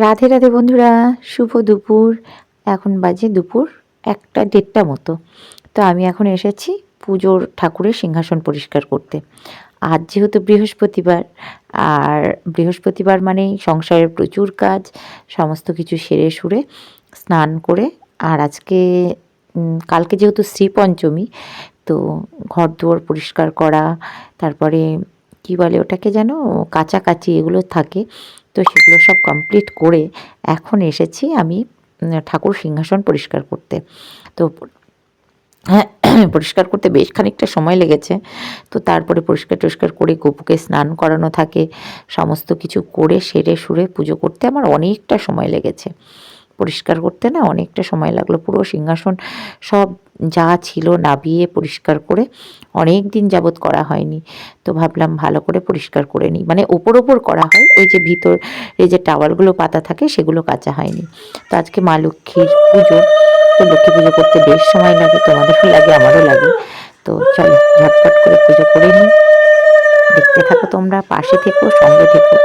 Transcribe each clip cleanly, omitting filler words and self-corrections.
রাধে রাধে বন্ধুরা, শুভ দুপুর। এখন বাজে দুপুর 1টা 1:30 মতো। তো আমি এখন এসেছি পুজোর ঠাকুরের সিংহাসন পরিষ্কার করতে। আজ যেহেতু বৃহস্পতিবার, আর বৃহস্পতিবার মানেই সংসারের প্রচুর কাজ, সমস্ত কিছু সেরে সুরে স্নান করে। আর আজকে কালকে যেহেতু শ্রীপঞ্চমী, তো ঘর দুয়ার পরিষ্কার করা, তারপরে কি বলে ওটাকে যেন, কাচাকাচি এগুলো থাকে। তো সেগুলো সব কমপ্লিট করে এখন এসেছি আমি ঠাকুর সিংহাসন পরিষ্কার করতে। তো পরিষ্কার করতে বেশ খানিকটা সময় লেগেছে। তো তারপরে পরিষ্কার টরিষ্কার করে গপুকে স্নান করানো থাকে, সমস্ত কিছু করে সেরে সুরে পুজো করতে আমার অনেকটা সময় লেগেছে। পরিষ্কার করতে না অনেকটা সময় লাগলো। পুরো সিংহাসন সব যা ছিল নাবিয়ে পরিষ্কার করে অনেক দিন যাবৎ করা হয়নি। তো ভাবলাম ভালো করে পরিষ্কার করে নিই, মানে ওপর করা হয়, ওই যে ভিতর এই যে টাওয়ালগুলো পাতা থাকে সেগুলো কাচা হয়নি। তো আজকে মা লক্ষ্মীর পুজো, তো লক্ষ্মী পুজো করতে বেশ সময় লাগে, তোমাদেরও লাগে আমারও লাগে। তো চলো ঝটপট করে পুজো করে নিই। দেখতে থাকো, তোমরা পাশে থেকো, সঙ্গে থেকো।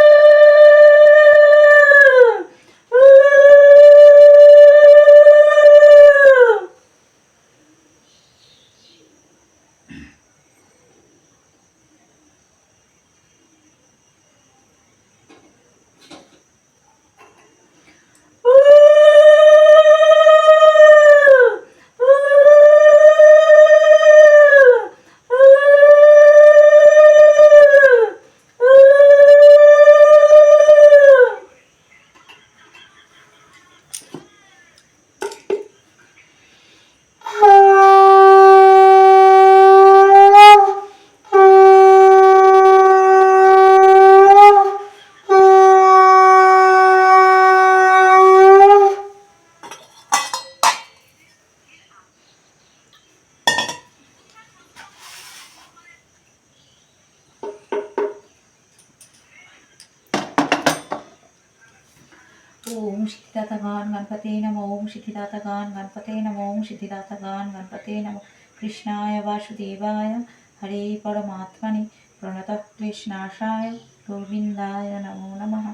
ओम सिद्धिदातागान गणपते नमः। ओम सिद्धिदातागान गणपते नमः। ओम सिद्धिदातागान गणपते नमः। कृष्णाय वासुदेवाय हरे परमात्मने प्रणतः क्लेशनाशाय गोविन्दाय नमो नमः।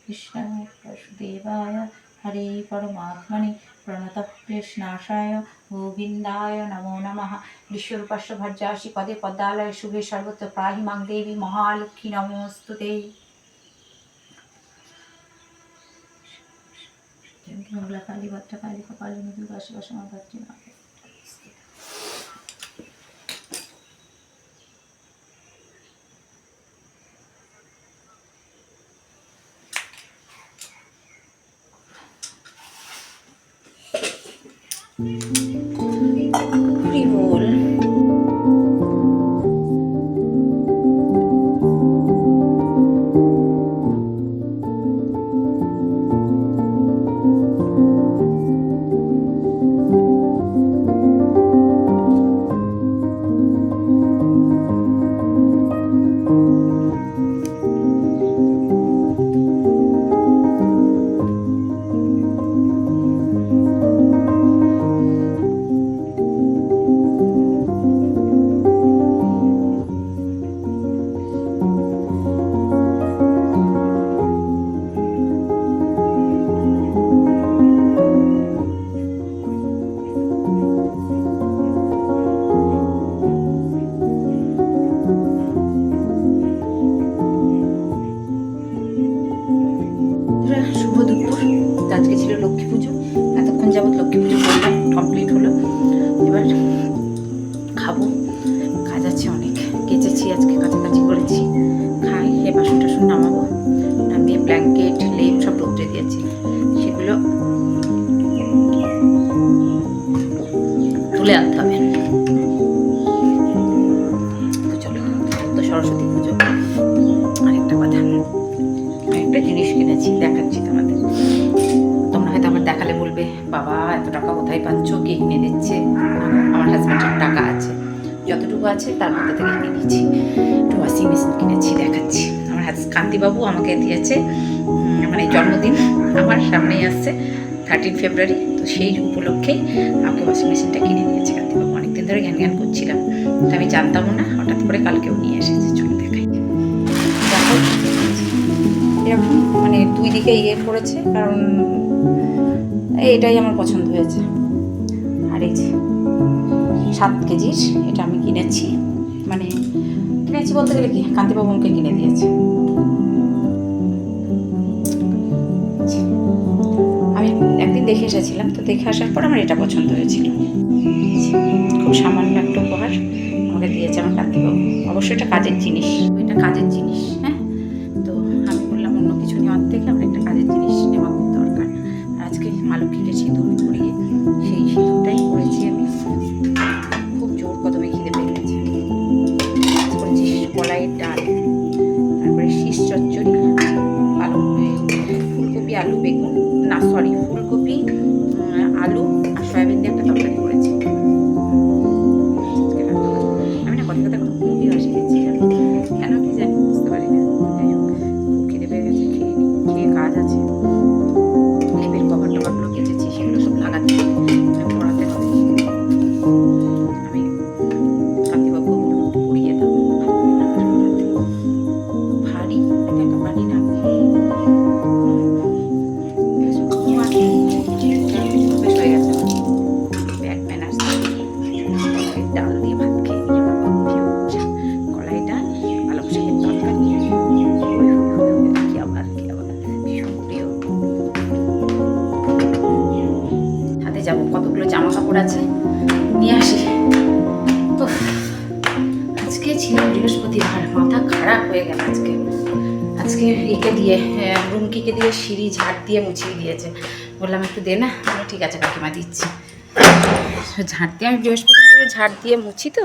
कृष्णाय वासुदेवाय हरे परमात्मने प्रणतः क्लेशनाशाय गोविन्दाय नमो नमः। विश्वरूपस्य भज्रासि पदे पद्मालये शुभे सर्वत्र पाहि मां देवी महालक्ष्मी नमोस्तुते। मंगला काली भद्र काली कपालिनी दुर्गा शिवा क्षमा भद्री माता। हरि बोल। শুভ দুপুর। আজকে ছিল লক্ষ্মী পুজো, এতক্ষণ যাবৎ লক্ষ্মী পুজো করলাম, কমপ্লিট হলো। এবার খাবো, কাজ আছে অনেক, কেচেছি আজকে, কাছাকাছি করেছি, খাই, এ বাসন টাসন নামাবো, নামিয়ে ব্ল্যাঙ্কেট লেপ সব রোদ্রে দিয়েছি, সেগুলো তুলে আনতে হবে। তো চলো, তো সরস্বতী পুজো। আরেকটা কথা, একটা জিনিস কিনেছি, দেখাচ্ছি তোমাদের। তোমরা হয়তো আমার দেখালে বলবে বাবা এত টাকা কোথায় পাচ্ছ, কে কিনে দিচ্ছে? আমার হাজব্যান্ডের টাকা আছে, যতটুকু আছে তার মধ্যে থেকে কিনে দিচ্ছি। একটু ওয়াশিং মেশিন কিনেছি, দেখাচ্ছি। আমার কান্তিবাবু আমাকে দিয়েছে, মানে জন্মদিন আমার সামনেই আসছে 13 ফেব্রুয়ারি, তো সেই উপলক্ষেই আমাকে ওয়াশিং মেশিনটা কিনে দিয়েছে কান্তিবাবু। অনেকদিন ধরে জ্ঞান করছিলাম, তো আমি জানতামও না, হঠাৎ করে কালকেও নিয়ে এসেছে। চলো দেখাই। দেখো, এরকম মানে দুই দিকে ইয়ে করেছে, কারণ এটাই আমার পছন্দ হয়েছে। আর এই যে 7 কেজির এটা আমি কিনেছি, মানে কিনেছি বলতে গেলে কি কান্তিবাবু আমাকে কিনে দিয়েছে। আমি একদিন দেখে এসেছিলাম, তো দেখে আসার পর আমার এটা পছন্দ হয়েছিল। খুব সামান্য একটা উপহার আমাকে দিয়েছে আমার কান্তিবাবু। অবশ্যই এটা কাজের জিনিস, এটা কাজের জিনিস। হ্যাঁ, তো আমি বললাম অন্য কিছু নেওয়ার থেকে আমার একটা কাজের জিনিস নেওয়া খুব দরকার। আর আজকে মা লক্ষ্মীকে সিঁদুর পরিয়ে সেই সিঁদুরটাই পরেছি আমি। খুব জোর কদমে খিদে পেয়ে গেছে। করেছি কলাইয়ের ডাল, তারপরে শীষ চচ্চড়ি, ফুলকপি আলু বেগুন, না সরি ফুলকপি আলু আর সয়াবিন দিয়ে একটা তরকারি করেছি। আমি না কথা কথা এখন খুবই হাসি দিচ্ছি, কেন কি জানি বুঝতে পারি না। যাই হোক, খুব খিদে পেয়ে গেছে, খেয়ে কাজ আছে। লেপের কভার টভারগুলো কেটেছি, সেগুলো সব লাগাতে হবে, পড়াতে হবে। আমি কান্তিবাবু পড়িয়ে দাও, ভারী এটা ভারী না, ডাল দিয়ে ভাত খেয়ে কলাই ডাল পালং শাকের তরকারি, কি আবার ভীষণ প্রিয়। হাতে যাবো, কতগুলো জামা কাপড় আছে নিয়ে আসি। তো আজকে ছিল বৃহস্পতিবার, মাথা খারাপ হয়ে গেল আজকে একে দিয়ে রুমকিকে দিয়ে সিঁড়ি ঝাড় দিয়ে মুছিয়ে দিয়েছে। বললাম একটু দে না, ঠিক আছে কাকিমা দিচ্ছি। ঝাড় দিয়ে আমি বৃহস্পতিবার ঝাড় দিয়ে মুছি, তো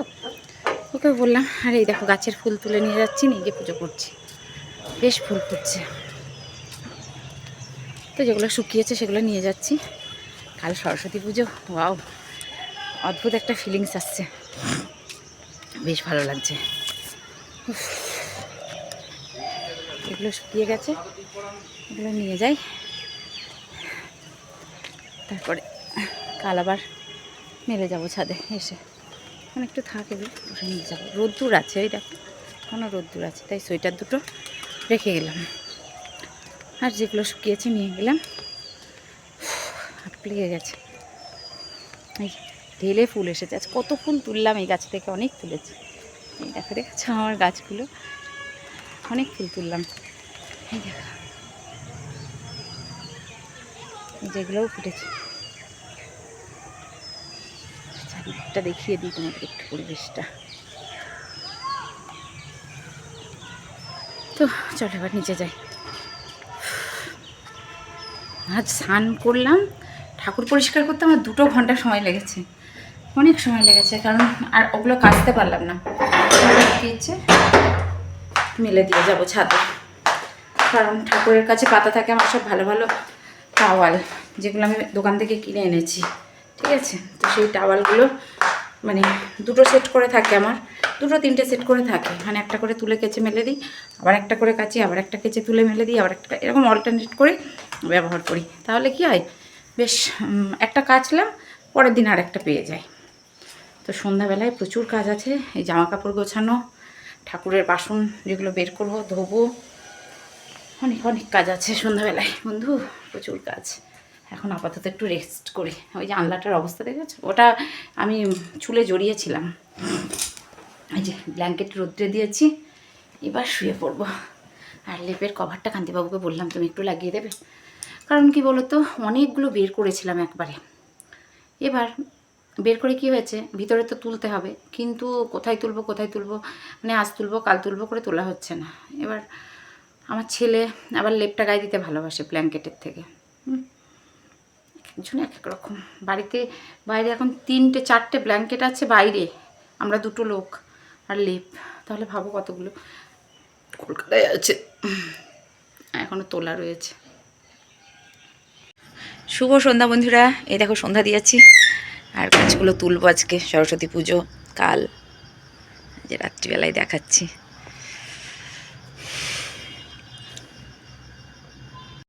ওকে বললাম আরে এই দেখো গাছের ফুল তুলে নিয়ে যাচ্ছি, নিয়ে পুজো করছি, বেশ ফুল ফুটছে। তো যেগুলো শুকিয়েছে সেগুলো নিয়ে যাচ্ছি। কাল সরস্বতী পুজো, ওয়াও অদ্ভুত একটা ফিলিংস আসছে, বেশ ভালো লাগছে। এগুলো শুকিয়ে গেছে, এগুলো নিয়ে যাই, তারপরে কাল আবার মেলে যাবো ছাদে এসে। একটু থাকে বসে নিয়ে যাবো, রোদ্দুর আছে, ওই দেখো কোনো রোদ্দুর আছে, তাই সোয়েটার দুটো রেখে গেলাম। আর যেগুলো শুকিয়েছে নিয়ে গেলাম। হাত লেগে গেছে, এই ঢেলে ফুল এসেছে। আজ কত ফুল তুললাম এই গাছ থেকে, অনেক তুলেছি। এই দেখো দেখছো আমার গাছগুলো, অনেক ফুল তুললাম। এই দেখো যেগুলোও ফুটেছে। চারিদিকটা দেখিয়ে দিই তোমাদের একটু পরিবেশটা। তো চলো এবার নিচে যাই। আজ স্নান করলাম, ঠাকুর পরিষ্কার করতে আমার 2 ঘন্টা সময় লেগেছে, অনেক সময় লেগেছে, কারণ আর ওগুলো কাচতে পারলাম না। দিচ্ছে মেলে দিয়ে যাবো ছাদে, কারণ ঠাকুরের কাছে পাতা থাকে আমার সব ভালো ভালো টাওয়াল, যেগুলো আমি দোকান থেকে কিনে এনেছি, ঠিক আছে। তো সেই টাওয়ালগুলো মানে 2 সেট করে থাকে আমার, 2-3টে সেট করে থাকে, মানে একটা করে তুলে কেচে মেলে দিই, আবার একটা করে কাচি, আবার একটা কেচে তুলে মেলে দিই, আবার একটা, এরকম অল্টারনেট করে ব্যবহার করি। তাহলে কি হয়, বেশ একটা কাচলাম, পরের দিন আর একটা পেয়ে যায়। তো সন্ধ্যাবেলায় প্রচুর কাজ আছে, এই জামা কাপড় গোছানো, ঠাকুরের বাসন যেগুলো বের করবো ধোবো, অনেক কাজ আছে সন্ধ্যাবেলায় বন্ধু, প্রচুর কাজ। এখন আপাতত একটু রেস্ট করি। ওই যে আনলাটার অবস্থা দেখেছো, ওটা আমি চুলে জড়িয়েছিলাম, এই যে ব্ল্যাঙ্কেট রোদ্রে দিয়েছি, এবার শুয়ে পড়বো। আর লেপের কভারটা কান্তিবাবুকে বললাম তুমি একটু লাগিয়ে দেবে, কারণ কি বলো তো, অনেকগুলো বের করেছিলাম একবারে। এবার বের করে কি হয়েছে, ভিতরে তো তুলতে হবে, কিন্তু কোথায় তুলবো মানে আজ তুলবো কাল তুলবো করে তোলা হচ্ছে না। এবার আমার ছেলে আবার লেপটা গায়ে দিতে ভালোবাসে ব্ল্যাঙ্কেটের থেকে, একজন এক এক রকম। বাড়িতে বাইরে এখন 3-4টে ব্ল্যাঙ্কেট আছে বাইরে, আমরা 2 লোক, আর লেপ, তাহলে ভাবো কতগুলো। কলকাতায় আছে, এখনও তোলা রয়েছে। শুভ সন্ধ্যা বন্ধুরা, এই দেখো সন্ধ্যা দিয়েছি, আর গাছগুলো তুলবো আজকে, সরস্বতী পুজো কাল, যে রাত্রিবেলায় দেখাচ্ছি।